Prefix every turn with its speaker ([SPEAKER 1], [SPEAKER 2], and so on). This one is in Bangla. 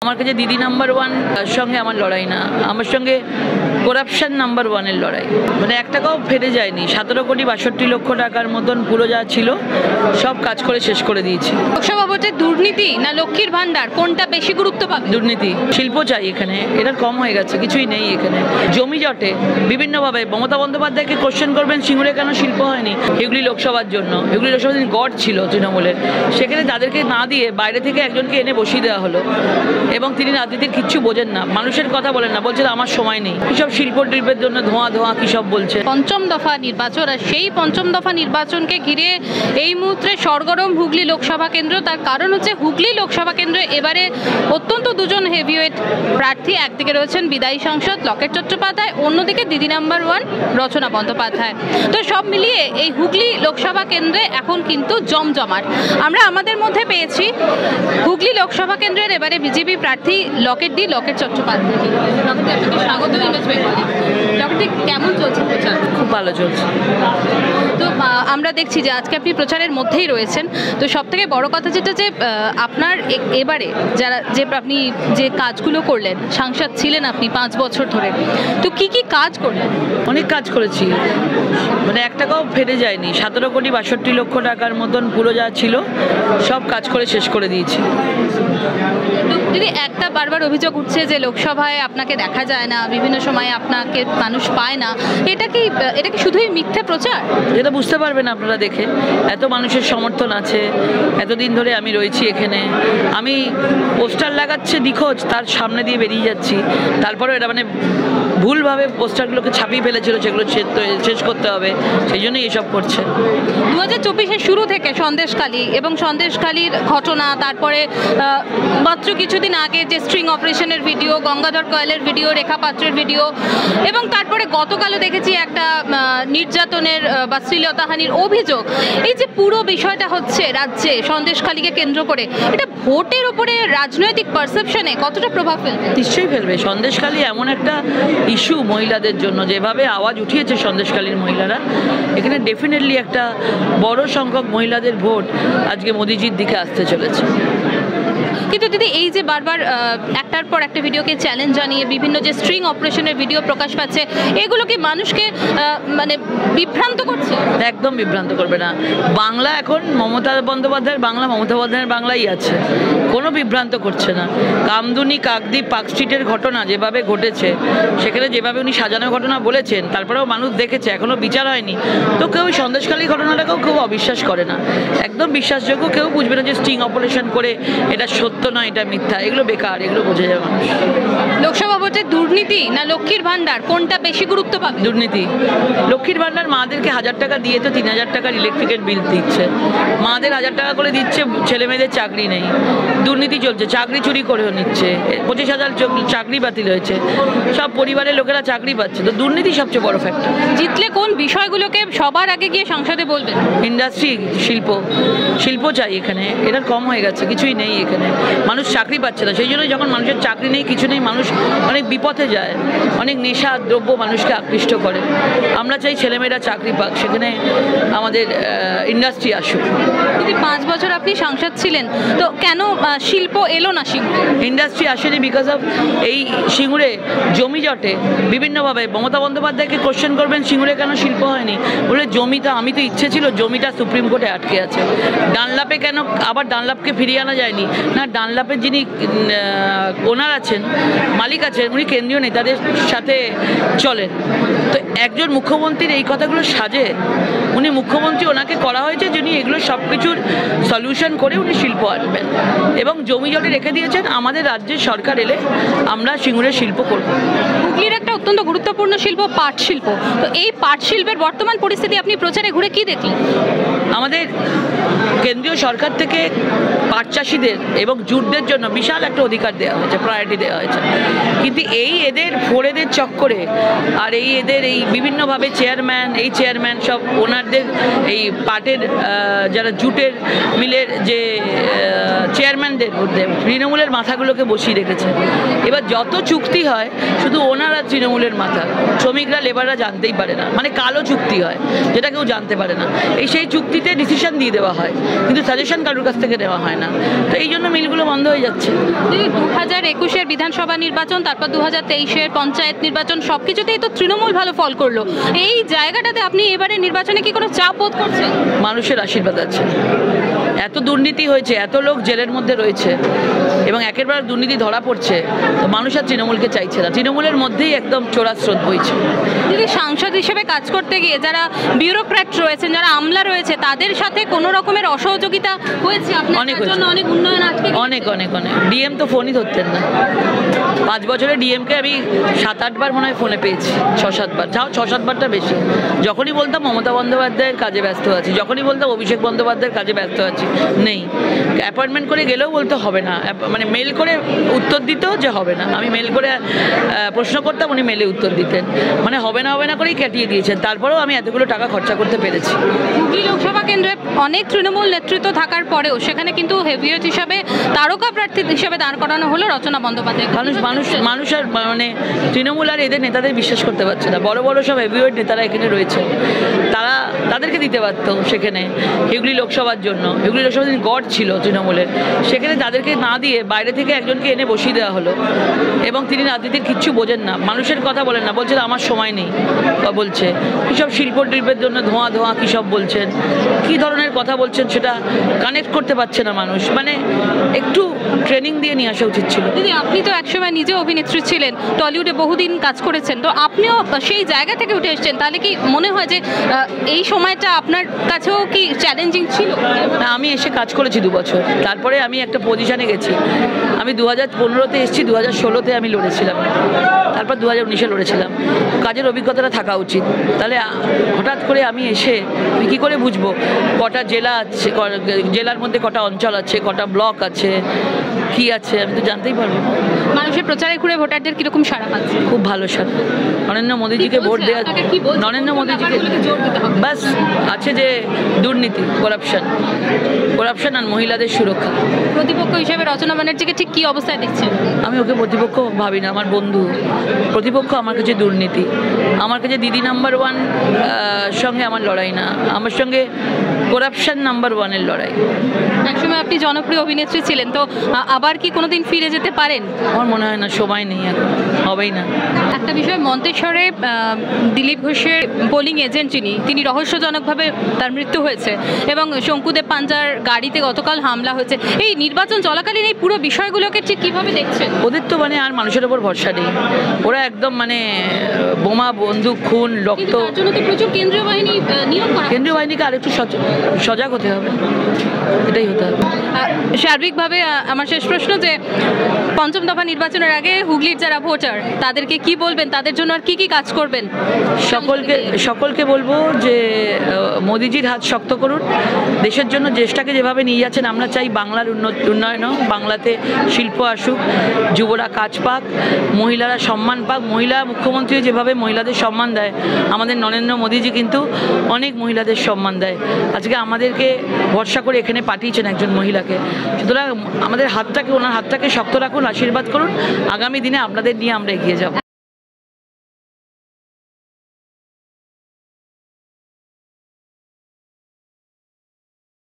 [SPEAKER 1] আমার কাছে দিদি নাম্বার ওয়ান সঙ্গে আমার লড়াই না, আমার সঙ্গে করাপশন নাম্বার ওয়ানের লড়াই। মানে এক টাকাও ফেটে যায়নি। 17,62,00,000 টাকার মতন পুরো যা ছিল সব কাজ করে শেষ করে দিয়েছি।
[SPEAKER 2] লোকসভা ভোটে দুর্নীতি না লক্ষ্মীর ভান্ডার কোনটা বেশি গুরুত্ব পাবে?
[SPEAKER 1] দুর্নীতি। শিল্প চাই এখানে, এটা কম হয়ে গেছে, কিছুই নেই এখানে। জমি জটে বিভিন্নভাবে মমতা বন্দ্যোপাধ্যায়কে কোশ্চেন করবেন সিঙ্গুরে কেন শিল্প হয়নি, এগুলি লোকসভার জন্য, এগুলি লোকসভার দিন গড ছিল তৃণমূলের, সেখানে তাদেরকে না দিয়ে বাইরে থেকে একজনকে এনে বসিয়ে দেওয়া হলো এবং তিনি রাজনীতির কিচ্ছু বোঝেন না, মানুষের কথা বলেন না, বলছেন আমার সময় নেই। কিসব শিল্প ট্রিপের জন্য ধোঁয়া ধোঁয়া কিসব বলছে।
[SPEAKER 2] পঞ্চম দফা নির্বাচন, আর সেই পঞ্চম দফা নির্বাচনকে ঘিরে এই মুহূর্তে সরগরম হুগলি লোকসভা কেন্দ্র। তার কারণ হচ্ছে হুগলি লোকসভা কেন্দ্রে এবারে অত্যন্ত দুজন হেভিওয়েট প্রার্থী। একদিকে রয়েছেন বিদায়ী সাংসদ লকেট চট্টোপাধ্যায়, অন্যদিকে দিদি নাম্বার ওয়ান রচনা বন্দ্যোপাধ্যায়। তো সব মিলিয়ে এই হুগলি লোকসভা কেন্দ্রে এখন কিন্তু জমজমাট। আমরা আমাদের মধ্যে পেয়েছি হুগলি লোকসভা কেন্দ্রের এবারে বিজেপি প্রার্থী লকেট চট্টোপাধ্যায়। স্বাগত লকেট, কেমন চলছে প্রচার?
[SPEAKER 1] খুব ভালো চলছে।
[SPEAKER 2] তো আমরা দেখছি যে আজকে আপনি প্রচারের মধ্যেই রয়েছেন। তো সব থেকে বড় কথা যেটা যে আপনার এবারে আপনি যে কাজগুলো করলেন, সাংসদ ছিলেন আপনি 5 বছর ধরে, তো কি কি কাজ করলেন?
[SPEAKER 1] অনেক কাজ করেছি, মানে এক টাকাও ফেটে যায়নি। 17,62,00,000 টাকার মতন পুরো যা ছিল সব কাজ করে শেষ করে দিয়েছি।
[SPEAKER 2] দিদি, একটা বারবার অভিযোগ উঠছে যে লোকসভায় আপনাকে দেখা যায় না, বিভিন্ন সময় আপনাকে মানুষ পায় না, এটা কি শুধুই মিথ্যে প্রচার?
[SPEAKER 1] এটা বুঝতে পারবেন আপনারা দেখে, এত মানুষের সমর্থন আছে, এতদিন ধরে আমি রয়েছি এখানে, আমি পোস্টার লাগাচ্ছে নিখোঁজ, তার সামনে দিয়ে বেরিয়ে যাচ্ছি, তারপরেও এটা মানে ভুলভাবে পোস্টারগুলোকে ছাপিয়ে ফেলেছিল, সেগুলো শেষ করতে হবে, সেই জন্যই এসব করছে।
[SPEAKER 2] 2024-এর শুরু থেকে সন্দেশখালী এবং সন্দেশখালীর ঘটনা, তারপরে মাত্র কিছুদিন আগে যে স্ট্রিং অপারেশনের ভিডিও, গঙ্গাধর কয়েলের ভিডিও, রেখা পাত্রের ভিডিও, এবং তারপরে গতকালও দেখেছি একটা নির্যাতনের বা শ্লীলতাহানির অভিযোগ। এই যে পুরো বিষয়টা হচ্ছে রাজ্যে সন্দেশখালীকে কেন্দ্র করে, এটা ভোটের উপরে রাজনৈতিক পারসেপশনে কতটা প্রভাব ফেলবে?
[SPEAKER 1] নিশ্চয়ই ফেলবে। সন্দেশখালী এমন একটা ইস্যু মহিলাদের জন্য, যেভাবে আওয়াজ উঠিয়েছে সন্দেশখালীর মহিলারা, এখানে ডেফিনেটলি একটা বড় সংখ্যক মহিলাদের ভোট আজকে মোদিজির দিকে আসতে চলেছে।
[SPEAKER 2] কিন্তু দিদি, এই যে বারবার একটার পর একটা ভিডিওকে চ্যালেঞ্জ জানিয়ে বিভিন্ন যে স্ট্রিং অপারেশনের ভিডিও প্রকাশ পাচ্ছে, এগুলো কি মানুষকে মানে বিভ্রান্ত করছে?
[SPEAKER 1] একদম বিভ্রান্ত করবে না। বাংলা এখন মমতা বন্দ্যোপাধ্যায়ের বাংলা, মমতা বন্দ্যোপাধ্যায়ের বাংলাই আছে, কোনো বিভ্রান্ত করছে না। কামদুনি, কাকদ্বীপ, পার্ক স্ট্রিটের ঘটনা যেভাবে ঘটেছে, সেখানে যেভাবে উনি সাজানো ঘটনা বলেছেন, তারপরেও মানুষ দেখেছে, এখনও বিচার হয়নি, তো কেউ সন্দেশখালী ঘটনাটাকেও কেউ অবিশ্বাস করে না। একদম বিশ্বাসযোগ্য, কেউ বুঝবে না যে স্ট্রিং অপারেশন করে এটা সত্য না, এটা মিথ্যা, এগুলো বেকার, এগুলো বোঝে যাবে মানুষ।
[SPEAKER 2] লোকসভা ভোটে দুর্নীতি না লক্ষ্মীর ভান্ডার কোনটা বেশি গুরুত্ব পাবে?
[SPEAKER 1] দুর্নীতি। লক্ষ্মীর ভান্ডার মাদেরকে 1000 টাকা দিয়ে তো 3000 টাকার ইলেকট্রিকের বিল দিচ্ছে, মাদের 1000 টাকা করে দিচ্ছে, ছেলে মেয়েদের চাকরি নেই, দুর্নীতি চলছে, চাকরি চুরি করেও নিচ্ছে, 25,000 চাকরি বাতিল হয়েছে, সব পরিবারের লোকেরা চাকরি পাচ্ছে, তো দুর্নীতি সবচেয়ে বড় ফ্যাক্টর।
[SPEAKER 2] জিতলে কোন বিষয়গুলোকে সবার আগে গিয়ে সংসদে বলবেন?
[SPEAKER 1] ইন্ডাস্ট্রি, শিল্প চাই এখানে, এটা কম হয়ে গেছে, কিছুই নেই এখানে, মানুষ চাকরি পাচ্ছে না, সেই জন্যই যখন মানুষের চাকরি নেই, কিছু নেই, মানুষ অনেক বিপথে যায়, অনেক নেশা দ্রব্য মানুষকে আকৃষ্ট করে। আমরা চাই ছেলেমেয়েরা চাকরি পাক, সেখানে আমাদের ইন্ডাস্ট্রি আসুক।
[SPEAKER 2] যদি 5 বছর আপনি সাংসদ ছিলেন, তো কেন শিল্প এলো না?
[SPEAKER 1] ইন্ডাস্ট্রি আসেনি বিকজ অফ এই সিঙ্গুরে জমি জটে বিভিন্নভাবে মমতা বন্দ্যোপাধ্যায়কে কোশ্চেন করবেন সিঙ্গুরে কেন শিল্প হয়নি, বলে জমিটা, আমি তো ইচ্ছে ছিল, জমিটা সুপ্রিম কোর্টে আটকে আছে। ডানলাপে কেন আবার ডানলাপকে ফিরিয়ে আনা যায়নি না? ডানলাপের যিনি ওনার আছেন, মালিক আছেন, উনি কেন্দ্রীয় নেতাদের সাথে চলেন, তো একজন মুখ্যমন্ত্রীর এই কথাগুলো সাজে? উনি মুখ্যমন্ত্রী, ওনাকে করা হয়েছে যিনি এগুলো সব কিছুর সলিউশন করে উনি শিল্প আনবেন, এবং জমি জটে রেখে দিয়েছেন। আমাদের রাজ্যের সরকার এলে আমরা সিঙ্গুরের শিল্প করব।
[SPEAKER 2] হুগলির একটা অত্যন্ত গুরুত্বপূর্ণ শিল্প পাট শিল্প, তো এই পাট শিল্পের বর্তমান পরিস্থিতি আপনি প্রচারে ঘুরে কি দেখলেন?
[SPEAKER 1] আমাদের কেন্দ্রীয় সরকার থেকে পাট চাষিদের এবং জুটদের জন্য বিশাল একটা অধিকার দেওয়া হয়েছে, প্রায়োরিটি দেওয়া হয়েছে, কিন্তু এদের ফোরেদের চক্করে আর এদের এই বিভিন্নভাবে চেয়ারম্যান সব ওনারদের এই পাটের যারা জুটের মিলের যে চেয়ারম্যানদের মধ্যে তৃণমূলের মাথাগুলোকে বসিয়ে রেখেছে। এবার যত চুক্তি হয় শুধু ওনারা তৃণমূলের মাথা, শ্রমিকরা লেবাররা জানতেই পারে না, মানে কালো চুক্তি হয় যেটা কেউ জানতে পারে না। সেই চুক্তি ভিত্তিতে ডিসিশন দিয়ে দেওয়া হয়, কিন্তু সাজেশন কারোর কাছ থেকে দেওয়া হয় না। তো এই জন্য মিলগুলো বন্ধ হয়ে যাচ্ছে।
[SPEAKER 2] 2021-এর বিধানসভা নির্বাচন, তারপর 2023-এর পঞ্চায়েত নির্বাচন, সবকিছুতেই তো তৃণমূল ভালো ফল করলো। এই জায়গাটাতে আপনি এবারে নির্বাচনে কি কোনো চাপ বোধ করছেন?
[SPEAKER 1] মানুষের আশীর্বাদ আছে। এত দুর্নীতি হয়েছে, এত লোক জেলের মধ্যে রয়েছে এবং একের পর দুর্নীতি ধরা পড়ছে, তো মানুষ আর তৃণমূলকে চাইছে না। তৃণমূলের মধ্যেই একদম চোরা স্রোত বইছে।
[SPEAKER 2] যদি সাংসদ হিসেবে কাজ করতে গিয়ে যারা বিউরোক্র্যাট রয়েছেন, যারা আমলা রয়েছে, তাদের সাথে কোনো রকমের অসহযোগিতা হয়েছে আপনার?
[SPEAKER 1] অনেক
[SPEAKER 2] জন্য
[SPEAKER 1] হয়েছে।
[SPEAKER 2] অনেক উন্নয়ন আটকে গেছে?
[SPEAKER 1] অনেক অনেক অনেক। ডিএম তো ফোনই ধরতেন না। 5 বছরে ডিএমকে আমি 7-8 বার মনে হয় ফোনে পেয়েছি, 6-7 বার, যাও 6-7 বারটা বেশি। যখনই বলতাম মমতা বন্দ্যোপাধ্যায়ের কাজে ব্যস্ত আছি, যখনই বলতাম অভিষেক বন্দ্যোপাধ্যায়ের কাজে ব্যস্ত আছি, নেই। অ্যাপয়েন্টমেন্ট করে গেলেও বলতে হবে না, মানে মেল করে উত্তর দিত যে হবে না। আমি মেল করে প্রশ্ন করতাম, উনি মেলে উত্তর দিতেন, মানে হবে না করেই কাটিয়ে দিয়েছেন। তারপরেও আমি এতগুলো টাকা খরচা করতে পেরেছি।
[SPEAKER 2] হুগলি লোকসভা কেন্দ্রে অনেক তৃণমূল নেতৃত্ব থাকার পরেও সেখানে কিন্তু হেভিওয়েট হিসাবে তারকা প্রার্থী হিসাবে দাঁড় করানো হলো রচনা বন্দ্যোপাধ্যায়।
[SPEAKER 1] মানুষ আর মানে তৃণমূল আর এদের নেতাদের বিশ্বাস করতে পারছে না। বড় বড় সব হেভিওয়েট নেতারা এখানে রয়েছে, তাদেরকে দিতে পারতো সেখানে হুগলি লোকসভার জন্য। হুগলি লোকসভার দিন গড় ছিল তৃণমূলের, সেখানে তাদেরকে না দিয়ে বাইরে থেকে একজনকে এনে বসিয়ে দেওয়া হলো এবং তিনি রাজনীতির কিচ্ছু বোঝেন না, মানুষের কথা বলেন না, বলছেন আমার সময় নেই বলছে। কীসব শিল্পটিল্পের জন্য ধোঁয়া কী সব বলছেন, কী ধরনের কথা বলছেন সেটা কানেক্ট করতে পারছে না মানুষ। মানে একটু ট্রেনিং দিয়ে নিয়ে আসা উচিত ছিল।
[SPEAKER 2] দিদি, আপনি তো একসময় নিজে অভিনেত্রী ছিলেন, টলিউডে বহুদিন কাজ করেছেন, তো আপনিও সেই জায়গা থেকে উঠে এসেছেন। তাহলে কি মনে হয় যে এই সময়টা আপনার কাছেও কি চ্যালেঞ্জিং ছিল?
[SPEAKER 1] না, আমি এসে কাজ করেছি 2 বছর, তারপরে আমি একটা পজিশানে গেছি। আমি 2015-তে এসেছি, 2016-তে আমি লড়েছিলাম, তারপর 2019-এ লড়েছিলাম। কাজের অভিজ্ঞতাটা থাকা উচিত। তাহলে হঠাৎ করে আমি এসে আমি কী করে বুঝবো কটা জেলা আছে, জেলার মধ্যে কটা অঞ্চল আছে, কটা ব্লক আছে, কি আছে, আমি তো জানতেই পারবো।
[SPEAKER 2] মানুষের প্রচারে ঘুরে ভোটারদের কিরকম সাড়া পাচ্ছে?
[SPEAKER 1] খুব ভালো সাড়া। নরেন্দ্র মোদীজিকে ভোট দেওয়া, নরেন্দ্র মোদীজিকে বাস আছে যে দুর্নীতি, করাপশন আর মহিলাদের সুরক্ষা।
[SPEAKER 2] প্রতিপক্ষ হিসেবে রচনা ব্যানার্জিকে ঠিক কি অবস্থায় দেখছেন?
[SPEAKER 1] আমি ওকে প্রতিপক্ষ ভাবি না, আমার বন্ধু। প্রতিপক্ষ আমার কাছে দুর্নীতি, আমার কাছে দিদি নাম্বার 1 সঙ্গে আমার লড়াই না, আমার সঙ্গে করাপশন নাম্বার 1-এর লড়াই।
[SPEAKER 2] একসময় আপনি জনপ্রিয় অভিনেত্রী ছিলেন, তো আবার কি কোনোদিন ফিরে যেতে পারেন?
[SPEAKER 1] আমার মনে হয় না, সময় নেই এখন, হবেই না।
[SPEAKER 2] একটা বিষয়, মন্তেশ্বরে দিলীপ ঘোষের পোলিং এজেন্ট তিনি রহস্যজনকভাবে তার মৃত্যু হয়েছে এবং শঙ্কুদেব পাঞ্জার গাড়িতে গতকাল হামলা হয়েছে। এই নির্বাচন চলাকালীন এই পুরো বিষয়গুলোকে ঠিক কীভাবে দেখছেন?
[SPEAKER 1] ওদের তো মানে আর মানুষের ওপর ভরসা নেই, ওরা একদম মানে বোমা, বন্দুক, খুন, রক্ত।
[SPEAKER 2] তার জন্য তো প্রচুর কেন্দ্রীয় বাহিনী নিয়োগ করা।
[SPEAKER 1] কেন্দ্রীয় বাহিনীকে আরেকটু সজাগ হতে হবে, এটাই হতে হবে।
[SPEAKER 2] সার্বিকভাবে আমার শেষ প্রশ্ন, যে পঞ্চম দফা নির্বাচনের আগে হুগলির যারা ভোটার তাদেরকে কি বলবেন, তাদের জন্য আর কি কাজ করবেন?
[SPEAKER 1] সকলকে বলবো যে মোদিজির হাত শক্ত করুন, দেশের জন্য দেশটাকে যেভাবে নিয়ে যাচ্ছেন আমরা চাই বাংলার উন্নয়ন হোক, বাংলাতে শিল্প আসুক, যুবরা কাজ পাক, মহিলারা সম্মান পাক। মহিলা মুখ্যমন্ত্রী যেভাবে মহিলাদের সম্মান দেয়, আমাদের নরেন্দ্র মোদিজি কিন্তু অনেক মহিলাদের সম্মান দেয়। আজকে আমাদেরকে ভরসা করে এখানে পাঠিয়েছেন একজন মহিলাকে। সুতরাং আমাদের ওনার হাতটাকে শক্ত রাখুন, আশীর্বাদ করুন, আগামী দিনে আপনাদের নিয়ে আমরা এগিয়ে যাব।